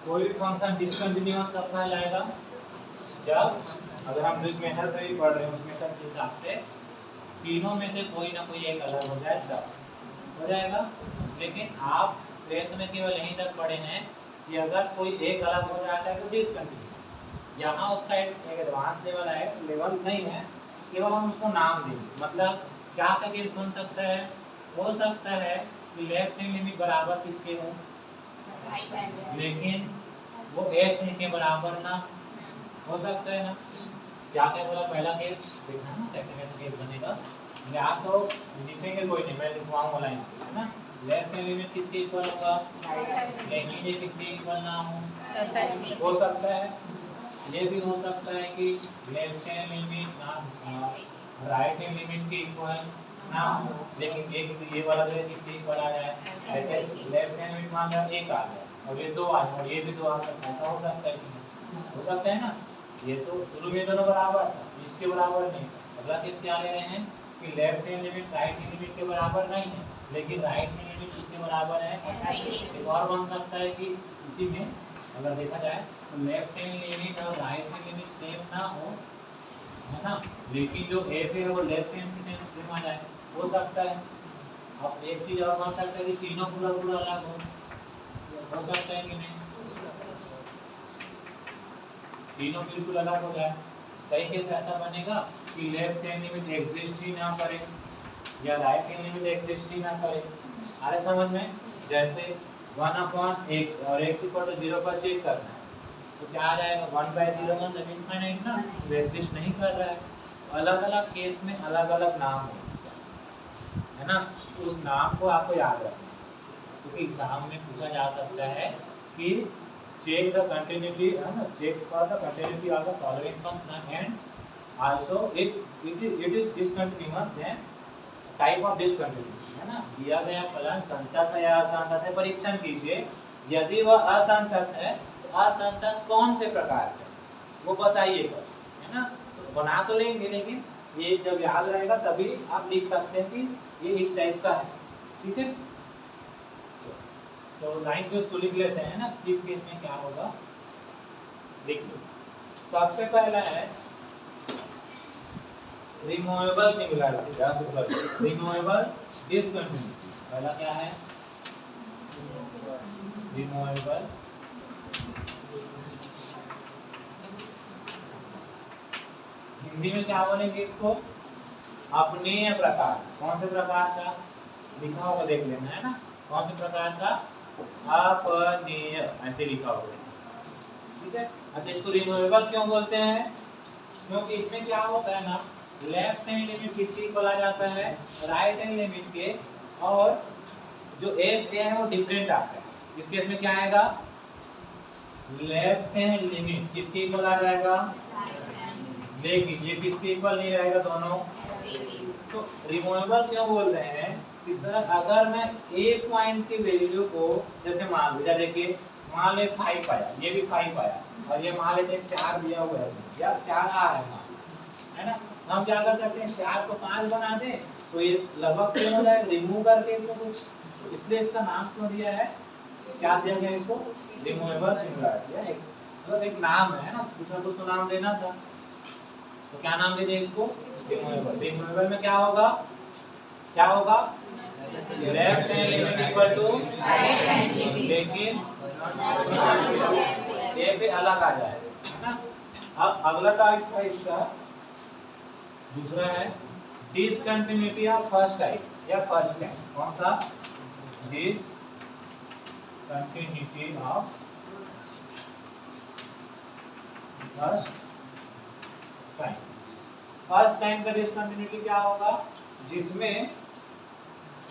कोई भी function discontinuous कब कहलाएगा? जब, अगर हम जिस मेथड से भी पढ़ रहे हैं उस मेथड के हिसाब से तीनों में से कोई ना कोई एक अलग हो जाए तब हो जाएगा। लेकिन आप 10th में केवल यहीं तक पढ़े हैं कि अगर कोई एक अलग हो जाता है तो डिसकंटिन्यूअस। यहाँ उसका एक एडवांस लेवल है, लेवल नहीं है, केवल हम उसको नाम देंगे। मतलब क्या का केस बन सकता है? हो सकता है कि लेफ्ट हैंड लिमिट बराबर किसके हो, लेकिन वो एक के बराबर ना हो सकता है ना। क्या क्या बोला? पहला केस देखना ना कैसे कैसे केस बनेगा। या तो लिखेंगे कोई नहीं, मैं लिखवाऊंगा लाइन से, है ना। लेफ्ट हैंड लिमिट किसके इक्वल होगा, लेकिन ये किसके इक्वल ना हो सकता है। ये भी हो सकता है कि लेफ्ट हैंड लिमिट ना राइट हैंड लिमिट के इक्वल ना हो, लेकिन एक ये वाला जो किसके इक्वल आ जाए। ऐसे लेफ्ट हैंड लिमिट मान लिया एक आ गया और ये दो आ जाए और ये भी दो आ सकता है, ऐसा हो सकता है कि नहीं? हो सकता है ना। ये तो शुरू में दोनों बराबर था, इसके बराबर नहीं। अगला केस क्या ले रहे हैं कि left hand limit right hand limit के बराबर नहीं है, लेकिन राइट हैंड लिमिट किसके बराबर है। एक और बन सकता है कि इसी में अगर देखा जाए तो लेफ्ट हैंड लिमिट और राइट हैंड लिमिट सेम ना हो, है ना, लेकिन जो एफ है वो लेफ्ट हैंड की सेम आ जाए, हो सकता है। अब एक चीज और बन सकता है कि तीनों पूरा पूरा अलग हो सकता है कि नहीं? तीनों बिल्कुल अलग हो जाए। कई केस ऐसा बनेगा कि लेफ्ट हैंड लिमिट एग्जिस्ट ही ना करे या राइट हैंड लिमिट एग्जिस्ट ही ना करे। आ रहा समझ में? जैसे 1/x और x = 0 पर चेक करना है तो क्या आ जाएगा, 1/0 मतलब इनफाइनाइट ना, तो एग्जिस्ट नहीं कर रहा है। अलग अलग केस में अलग अलग नाम है ना, तो उस नाम को आपको याद रखना है क्योंकि एग्जाम में पूछा जा सकता है कि check the continuity, check for the continuity of the following function and also if it is discontinuous then type of discontinuity, है ना। दिया गया फलन संतत है या असंतत है, परीक्षण कीजिए। यदि वह असंतत है तो असंतत कौन से प्रकार का वो बताइएगा, है ना। तो बना तो लेंगे लेकिन ये जब याद रहेगा तभी आप लिख सकते हैं कि ये इस टाइप का है, ठीक है। तो लाइन पे उसको लिख लेते हैं ना, किस केस में क्या होगा देख लो। सबसे पहला है रिमूवेबल सिंगुलैरिटी या रिमूवेबल डिसकंटिन्यूटी। पहला क्या है, रिमूवेबल हिंदी में क्या बोलेंगे इसको, अपनीय प्रकार। कौन से प्रकार का लिखा होगा देख लेना, है ना। कौन से प्रकार का, अपनीय, ऐसे लिखा होगा, ठीक है। अच्छा, इसको रिमूवेबल क्यों बोलते हैं, क्योंकि इसमें क्या होता है ना, लेफ्ट हैंड लिमिट किसके इक्वल आ जाता है, राइट हैंड लिमिट के, और जो एफ ए है वो डिफरेंट आता है। इस केस में क्या आएगा, लेफ्ट हैंड लिमिट किसके इक्वल आ जाएगा, लेकिन ये किसके इक्वल नहीं रहेगा दोनों। तो रिमूवेबल क्यों बोल रहे हैं कि सर अगर मैं ए पॉइंट की वैल्यू को, जैसे मान लीजिए, देखिए मान ले 5 आया, ये भी 5 आया और ये मान लेते 4 दिया हुआ है या 4 आ रहा है ना। हम क्या कर सकते हैं, 4 को 5 बना दें तो ये लगभग सेम हो जाएगा, रिमूव करके इसको कुछ, इसलिए इसका नाम क्यों दिया है, क्या दिया गया इसको, रिमूवेबल सिंगुलैरिटी। मतलब एक नाम है ना, कुछ तो नाम देना था, तो क्या नाम दे इसको, रिमूवेबल। रिमूवेबल में क्या होगा, क्या होगा, left hand limit equal to, लेकिन ये भी अलग आ जाए, है ना। अब अगला टाइप है इसका, दूसरा है डिसकंटिन्यूटी ऑफ फर्स्ट टाइप या फर्स्ट टाइप। कौन सा, discontinuity of first time. First time का डिसकंटिन्यूटी क्या होगा, जिसमें,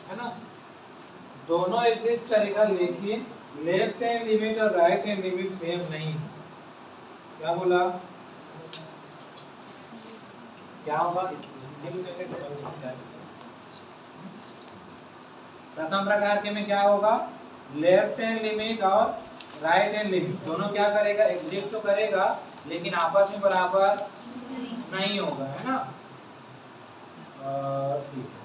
है ना, दोनों एग्जिस्ट करेगा लेकिन लेफ्ट हैंड लिमिट और राइट हैंड लिमिट सेम नहीं है। क्या बोला, क्या होगा, प्रथम प्रकार के में क्या होगा, लेफ्ट हैंड लिमिट और राइट हैंड लिमिट दोनों क्या करेगा, एग्जिस्ट तो करेगा लेकिन आपस में बराबर नहीं होगा, है ना। ठीक है,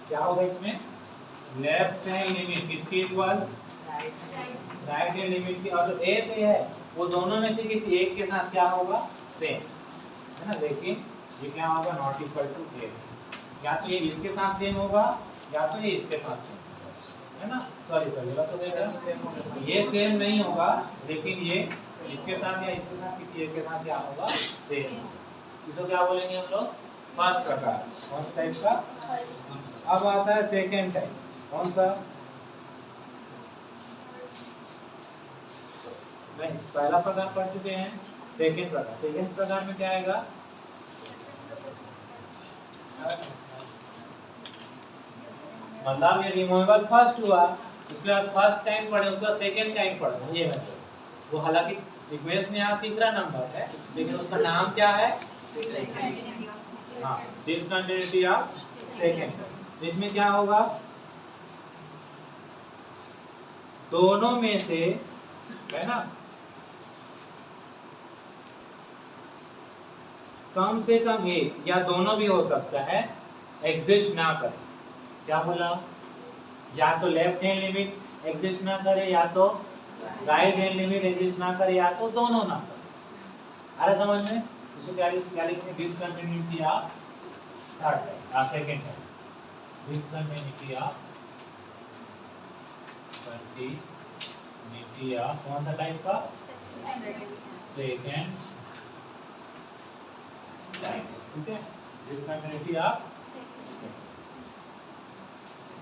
क्या होगा इसमें, लेफ्ट हैंड लिमिट किसकी इक्वल, राइट हैंड लिमिट की, और जो ए पे है वो दोनों में से किसी एक के साथ क्या होगा, सेम है ना। लेकिन ये क्या होगा, नॉट इक्वल टू ए, या तो ये इसके साथ सेम होगा या तो ये इसके साथ सेम है ना। सॉरी गलत हो गया, ये सेम नहीं होगा लेकिन ये इसके साथ या इसके साथ किसी एक के साथ क्या होगा, सेम। इसको क्या बोलेंगे हम लोग, फर्स्ट प्रकार, फर्स्ट टाइप का। अब आता है सेकेंड टाइप, कौन सा, नहीं पहला प्रकार पढ़ चुके हैं, सेकेंड प्रकार। सेकेंड प्रकार में क्या आएगा, मतलब ये रिमूवेबल फर्स्ट हुआ, इसके बाद फर्स्ट टाइम पढ़े, उसके बाद सेकेंड टाइम पढ़े, ये मतलब वो हालांकि सीक्वेंस में यहाँ तीसरा नंबर है लेकिन उसका नाम क्या है, हाँ डिसकंटिन्यूटी ऑफ सेकेंड। इसमें क्या होगा, दोनों में से है ना कम से कम एक या दोनों भी हो सकता है एग्जिस्ट ना करे। क्या बोला, या तो लेफ्ट हैंड लिमिट एग्जिस्ट ना करे, या तो राइट हैंड लिमिट एग्जिस्ट ना करे, या तो दोनों ना करे। आ रहा समझ में, इसको क्या लिखेंगे, discontinuity of third type, second type, discontinuity of continuity of कौन सा टाइप का, सेकंड टाइप, ठीक है। डिसकंटिन्यूटी ऑफ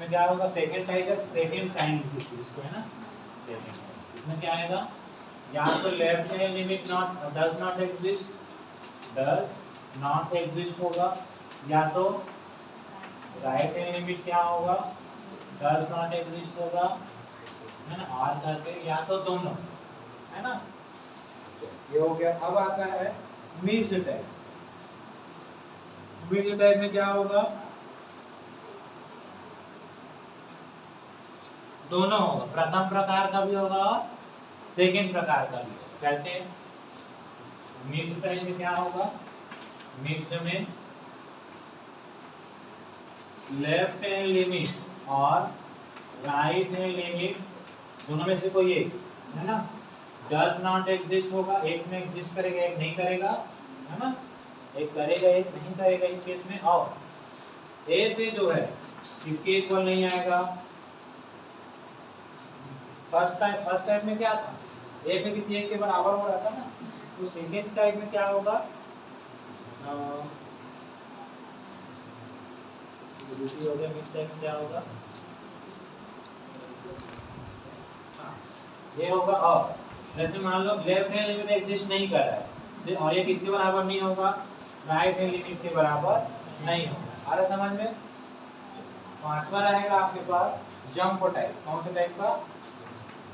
में क्या होगा, सेकंड टाइप है, सेकंड टाइम इसको है ना, सेकंड। इसमें क्या आएगा, या तो left hand limit not does not exist, does not exist होगा, या तो राइट हैंड लिमिट क्या होगा, डज नॉट एग्जिस्ट होगा है ना, और करके, या तो दोनों है ना। ये हो गया। अब आता है मिक्स्ड टाइप। मिक्स्ड टाइप में क्या होगा, दोनों होगा, प्रथम प्रकार का भी होगा और सेकंड प्रकार का भी होगा। कैसे, मिक्स्ड टाइप में क्या होगा, मिक्स्ड में लेफ्ट हैंड लिमिट और राइट हैंड लिमिट दोनों में से कोई एक है ना, डज नॉट एग्जिस्ट होगा, एक में एग्जिस्ट करेगा एक नहीं करेगा है ना, एक करेगा एक नहीं करेगा इस केस में। और ए पे जो है किसके इक्वल नहीं आएगा, फर्स्ट टाइप में क्या था, ए पे किसी एक के बराबर हो रहा था ना, तो सेकेंड टाइप में क्या होगा, दूसरी हो गया, मिक्स टाइप में क्या होगा, ये होगा। और जैसे मान लो लेफ्ट हैंड लिमिट एग्जिस्ट नहीं कर रहा है और ये किसके बराबर नहीं होगा, राइट हैंड लिमिट के बराबर नहीं होगा। आ रहा समझ में। पांचवा रहेगा आपके पास जंप टाइप। कौन से टाइप का,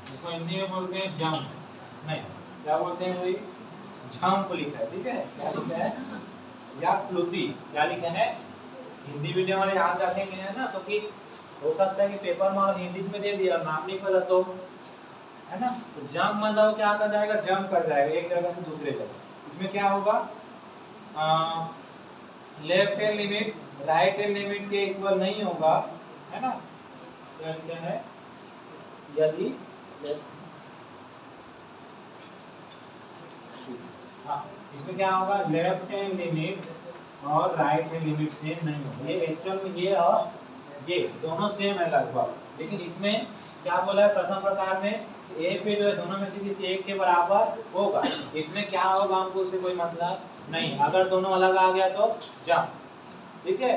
इसको हिंदी में बोलते हैं जंप, नहीं क्या बोलते हैं वही जंप लिखा है, ठीक है, क्या लिखा है, या फ्लूती क्या लिखा है। हिंदी मीडियम वाले याद रखेंगे है ना, तो कि हो सकता है कि पेपर में हिंदी में दे दिया नाम नहीं पता तो है ना, तो जंप मतलब क्या कर जाएगा, जंप कर जाएगा एक जगह से दूसरे जगह। इसमें क्या होगा, left hand limit right hand limit के इक्वल नहीं होगा है ना, क्या है, यदि हाँ इसमें क्या होगा, लेफ्ट हैंड लिमिट और राइट हैंड लिमिट सेम नहीं होगा। ये एक्चुअल में ये और ये दोनों सेम है लगभग, लेकिन इसमें क्या बोला है, प्रथम प्रकार में ए पे जो है दोनों में से किसी एक के बराबर होगा। इसमें क्या होगा हमको उससे कोई मतलब नहीं, अगर दोनों अलग आ गया तो जंप, ठीक है।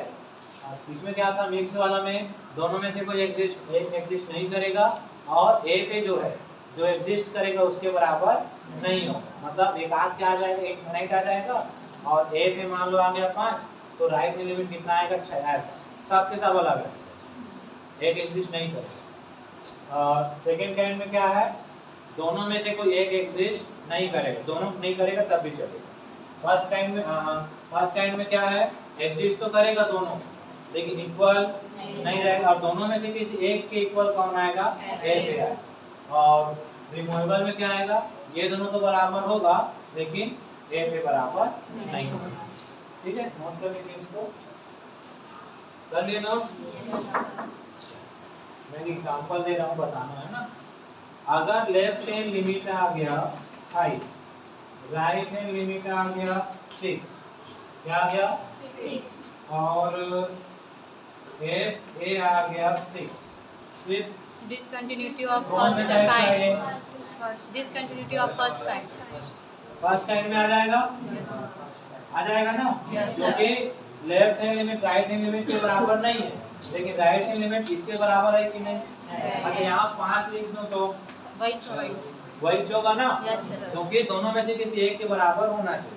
इसमें क्या था, मिक्स वाला में दोनों में से कोई एक एग्जिस्ट नहीं करेगा और ए पे जो है जो एग्जिस्ट करेगा उसके बराबर नहीं होगा, मतलब एक आध क्या आ जाएगा, एक राइट आ जाएगा, और ए पे मान लो आ गया 5 तो राइट में लिमिट कितना आएगा 6, सब के सब अलग है, एक एग्जिस्ट नहीं करेगा। और सेकेंड काइंड में क्या है, दोनों में से कोई एक एग्जिस्ट नहीं करेगा, दोनों नहीं करेगा तब भी चलेगा। फर्स्ट काइंड में क्या है, एग्जिस्ट तो करेगा दोनों लेकिन इक्वल नहीं रहेगा, और दोनों में से किसी एक के इक्वल कौन आएगा, ए पे आएगा। और रिमूवेबल में क्या आएगा, ये दोनों तो बराबर होगा लेकिन ए पे बराबर नहीं होगा, ठीक है। नोट कर लीजिए इसको। कर लिए ना? मैं एग्जांपल दे रहा हूँ, बताना है ना। अगर लेफ्ट हैंड लिमिट आ गया 5, राइट हैंड लिमिट आ गया 6, क्या आ गया 6, और एफ ए आ गया 6, फिर discontinuity of first kind, discontinuity of first kind, first kind में आ जाएगा, आ जाएगा ना, क्योंकि left hand limit right hand limit के बराबर नहीं है, लेकिन राइट हैंड लिमिट इसके बराबर है कि नहीं? अगर यहाँ 5 लिख दो तो वही होगा ना, क्योंकि दोनों में से किसी एक के बराबर होना चाहिए।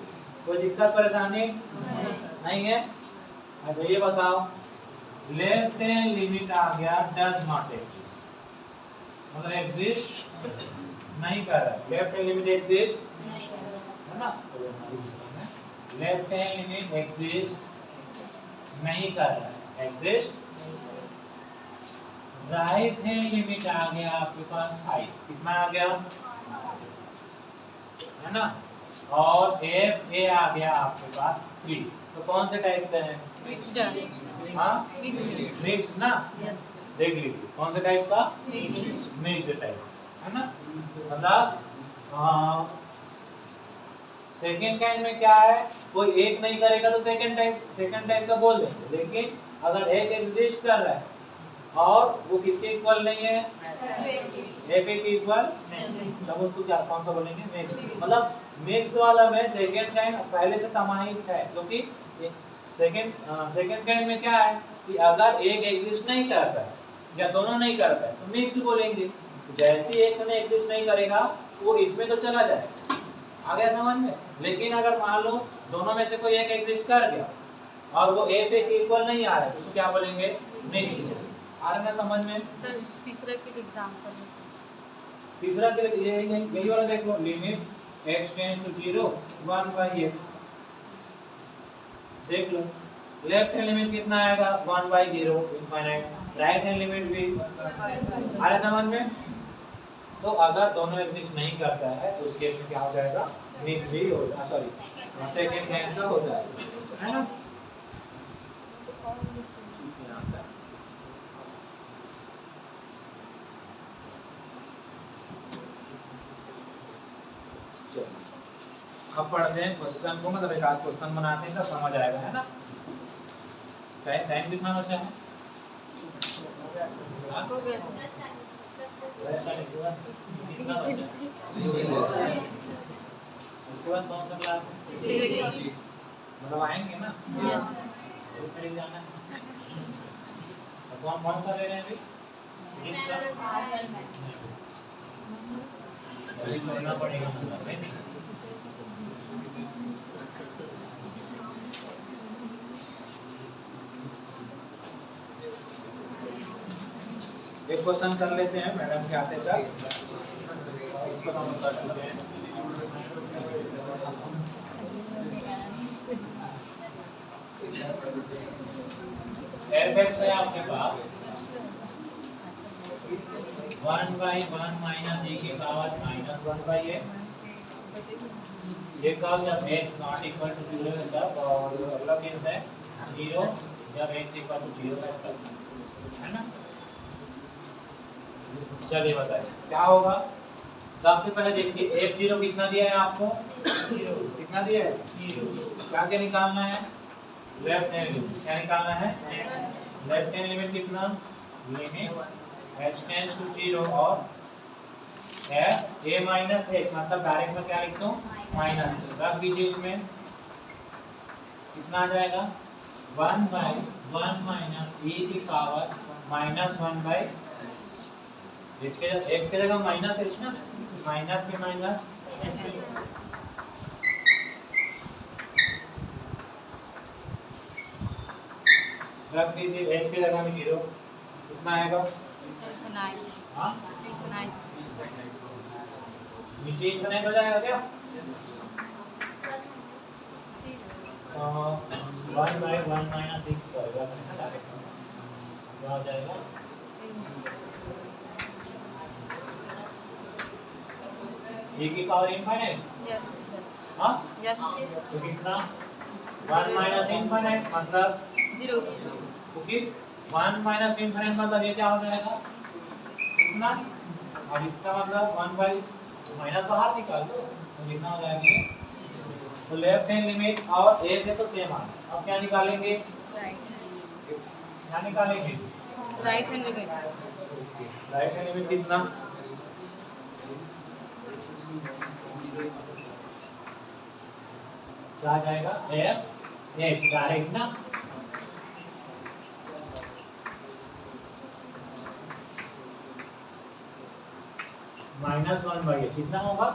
कोई दिक्कत परेशानी नहीं है? अच्छा ये बताओ, लेफ्ट हैंड लिमिट आ गया डज नॉट एग्जिस्ट, मतलब एग्जिस्ट नहीं कर रहा है। लेफ्ट हैंड लिमिट एग्जिस्ट है ना, लेफ्ट हैंड लिमिट एग्जिस्ट नहीं कर रहा है, एग्जिस्ट। राइट हैंड लिमिट आ गया आपके पास 5, कितना आ गया है ना, और एफ ए आ गया आपके पास 3, तो कौन से टाइप का है? हाँ मिक्स ना, देख लीजिए कौन से टाइप का? मिक्स टाइप है ना, मतलब सेकेंड काइंड में क्या है, कोई एक नहीं करेगा तो सेकेंड टाइप का बोल देंगे, लेकिन अगर एक एग्जिस्ट कर रहा है और वो किसके इक्वल नहीं है, एफ ए के इक्वल, तब उसको क्या कौन सा बोलेंगे? मिक्स। मतलब मिक्स वाला में सेकेंड काइंड पहले से समाहित है, क्योंकि सेकेंड काइंड में क्या है कि अगर एक एग्जिस्ट नहीं करता है या दोनों नहीं करता है तो मिक्स्ड बोलेंगे। जैसे एक ने एग्जिस्ट नहीं करेगा वो इसमें तो चला जाए, आ गया समझ में। लेकिन अगर मान लो दोनों में से कोई एक एग्जिस्ट कर गया और वो ए पे इक्वल नहीं आ रहा है तो उसको क्या बोलेंगे? मिक्स्ड। आ रहा है समझ में? सर तीसरा के एग्जांपल, तीसरा के लिए यही वाला देखो, limit x tends to 0 1/x, देख लो लेफ्ट हैंड लिमिट कितना आएगा 1/0 इनफाइनाइट, राइट हैंड लिमिट भी आ रहा है समझ में। तो अगर दोनों एग्जिस्ट नहीं करता है तो उस केस में क्या हो जाएगा? मिक्स भी हो जाएगा, सॉरी सेकंड काइंड का हो जाएगा, है ना। अब पढ़ते हैं क्वेश्चन को, मतलब एक आध क्वेश्चन बनाते हैं तो समझ आएगा, है ना। टाइम कितना बचा है? कितना बचा है? उसके बाद कौन सा क्लास है? मतलब आएंगे ना, तो जाना है। कौन सा ले रहे हैं अभी? करना पड़ेगा, मतलब एक क्वेश्चन कर लेते हैं मैडम के आते तक, इसको हम कर चुके हैं। एफ है आपके पास 1/1 माइनस e की पावर -1/x, ये कब जब x नॉट इक्वल टू 0 है तब, और अगला केस है 0 जब x इक्वल टू 0 है तब, है ना। चलिए बताइए क्या होगा। सबसे पहले देखिए f0 कितना दिया है आपको? 0। कितना दिया है? 0। क्या क्या निकालना है? Left hand limit. क्या निकालना है? लेफ्ट हैंड लिमिट कितना? लिमिट h टेंड्स टू 0 और f a माइनस x, मतलब डायरेक्ट में क्या लिख दूं? माइनस रख दीजिए, उसमें कितना आ जाएगा? 1/1 माइनस e की पावर -1/x, x के जगह माइनस h ना, माइनस से माइनस रख दीजिए, h के जगह में 0, कितना आएगा? हाँ नीचे इनफिनिट हो जाएगा क्या? 1/1 माइनस e, सॉरी क्या हो जाएगा? e की पावर इनफिनिट, हाँ यस, तो कितना? 1 माइनस इनफिनिट मतलब 0, क्योंकि 1 माइनस इनफिनिट मतलब ये क्या हो जाएगा इतना, और इसका मतलब 1 बाई माइनस बाहर निकाल दो तो कितना हो जाएगा ये। तो लेफ्ट हैंड लिमिट और ए से तो सेम आ गया। अब क्या निकालेंगे, क्या निकालेंगे, right hand limit. Right hand limit कितना, क्या आ जाएगा एफ एक्स डायरेक्ट ना, -1 बाई कितना होगा,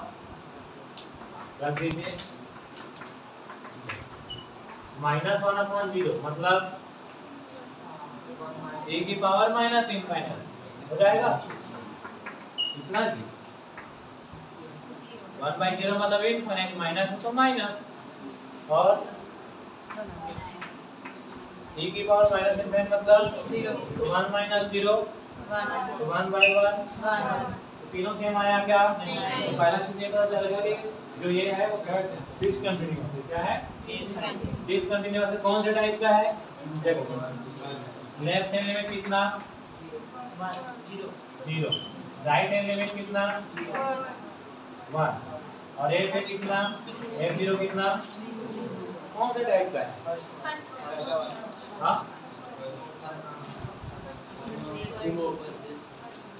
रख दीजिए -1/0 मतलब ए की पावर माइनस इनफिनिट हो जाएगा कितना जी, 1/0 मतलब इनफिनिट, माइनस है तो माइनस, और e की पावर माइनस इनफिनिट मतलब 0 तो 1 - 0 तो 1/1, 1 तीनों सेम आया क्या, तो पहला चीज ये पता चलेगा कि जो ये है वो क्या है, डिसकंटिन्यूअस है। क्या है, डिसकंटिन्यूअस है। कौन से टाइप का है, देखो लेफ्ट हैंड लिमिट कितना 0, राइट हैंड लिमिट कितना 1, और ए पे कितना f0 कितना, कौन से टाइप का है, हाँ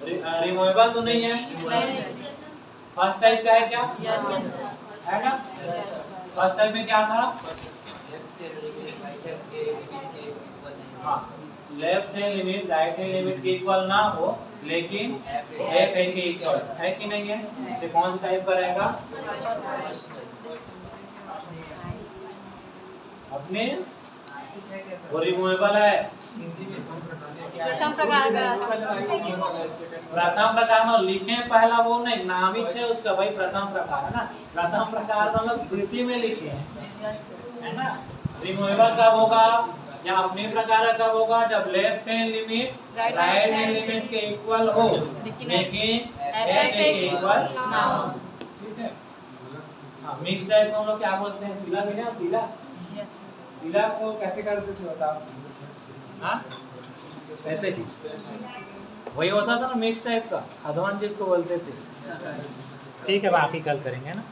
रिमूवेबल तो नहीं है, फर्स्ट टाइप का है क्या, है ना, फर्स्ट टाइप में क्या था, हाँ left hand limit right hand limit के इक्वल ना हो लेकिन एफ ए के इक्वल है कि नहीं है, तो कौन सा टाइप का रहेगा, अपने वो रिमूवेबल है, प्रथम प्रकार का, प्रथम प्रकार में लिखे पहला वो नहीं, नामिक है उसका भाई प्रथम प्रकार है ना, प्रथम प्रकार मतलब वृत्ति में लिखे हैं, है ना। रिमूवेबल कब होगा, या अपने प्रकार कब होगा, जब left hand limit right hand limit के इक्वल हो लेकिन एफ ए के इक्वल ना हो, ठीक है। हाँ मिक्स टाइप को हम लोग क्या बोलते हैं, सिला भी ना, सिला, सिला को कैसे करते थे बताओ, हाँ कैसे थी, वही होता था ना मिक्स टाइप का, खदवान जिसको बोलते थे। ठीक है बाकी कल करेंगे ना।